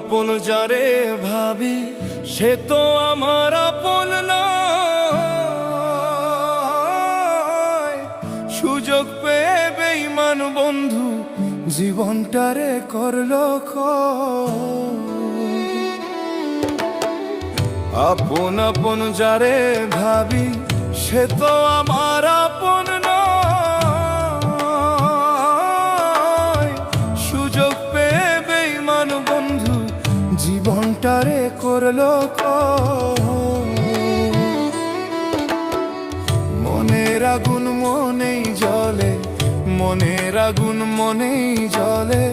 আপন যারে ভাবি সে তো আমার আপন নয়। সুযোগ পেয়ে বেঈমান বন্ধু জীবনটারে করলো ক্ষয়। আপন আপন যারে ভাবি সে তো আমার আপন নয়। সুযোগ পেয়ে বেঈমান বন্ধু জীবনটারে করলো ক্ষয়। মনের আগুন মনেই জ্বলে, মনের আগুন মনেই জ্বলে।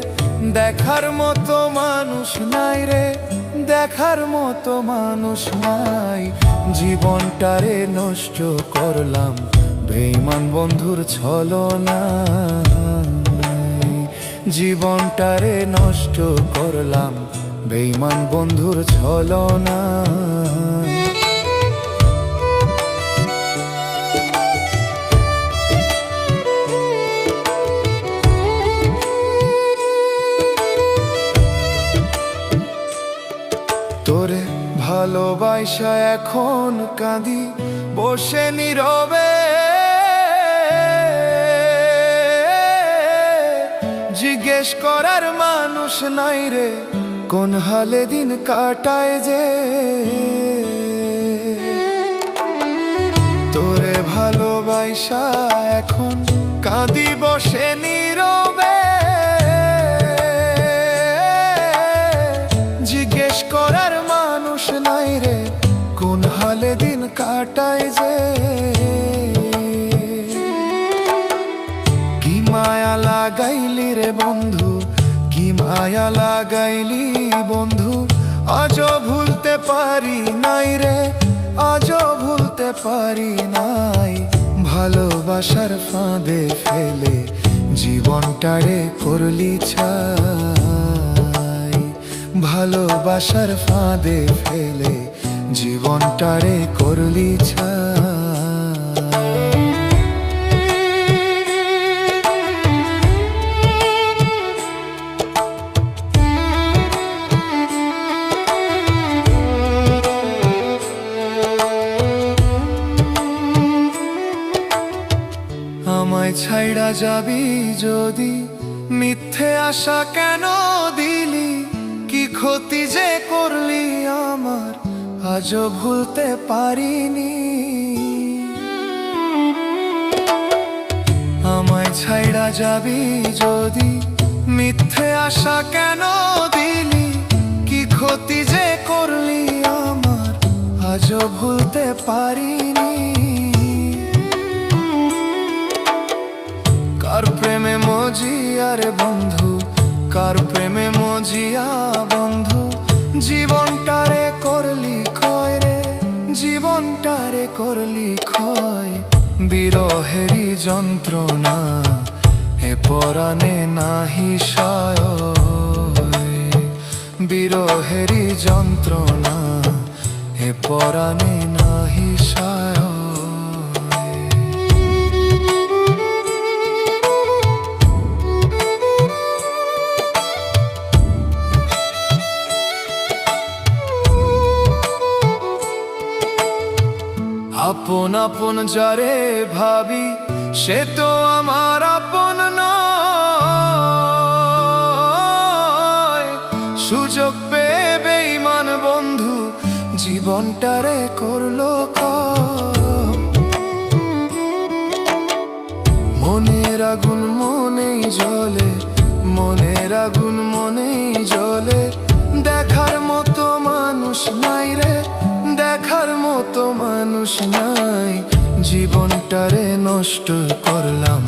দেখার মতো মানুষ নাই রে, দেখার মতো মানুষ নাই। জীবনটারে নষ্ট করলাম বেঈমান বন্ধুর ছলনায়। জীবনটারে নষ্ট করলাম বেঈমান বন্ধুর ছলনায়। তোরে ভালোবাসা এখন কাঁদি বসে নীরবে। জিজ্ঞেস করার মানুষ নাই রে, কোন হালে দিন কাটায় যে। তোরে ভালোবাসা এখন কাঁদি বসে নীরবে। জিজ্ঞেস করার মানুষ নাই রে, কোন হালে দিন কাটায় যে। কি মায়া লাগাইলি রে বন্ধু, কি মায়া লাগাইলি বন্ধু। আজও ভুলতে পারি নাই রে, আজও ভুলতে পারি নাই। ভালোবাসার ফাঁদে ফেলে জীবনটারে করলি ছাই। ভালোবাসার ফাঁদে ফেলে জীবনটারে করলি ছাই। আমায় ছাইড়া যাবি যদি, মিথ্যে আশা কেন দিলি। কি ক্ষতি যে করলি আমার, আজও ভুলতে পারিনি। আমায় ছাইড়া যাবি যদি, মিথ্যে আশা কেন দিলি। কি ক্ষতি যে করলি আমার, আজও ভুলতে পারিনি। কার প্রেমে মজিয়া রে বন্ধু, কার প্রেমে মজিয়া বন্ধু। জীবনটারে করলি ক্ষয় রে, জীবনটারে করলি ক্ষয়। বিরহেরই যন্ত্রণা এ পরাণে নাহি সয়। বিরহেরই যন্ত্রণা এ পরাণে নাহি সয়। আপন আপন যারে ভাবি সে তো আমার আপন নয়। সুযোগ পেয়ে বেঈমান বন্ধু জীবনটারে করলো ক্ষয়। মনের আগুন মনেই জ্বলে, মনের আগুন মনেই জ্বলে। দেখার মতো মানুষ নাই রে, দেখার মতো মানুষ নাই। জীবনটারে নষ্ট করলাম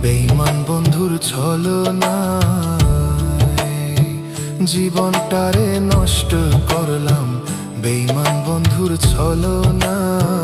বেঈমান বন্ধুর ছলনায়। জীবনটারে নষ্ট করলাম বেঈমান বন্ধুর ছলনায়।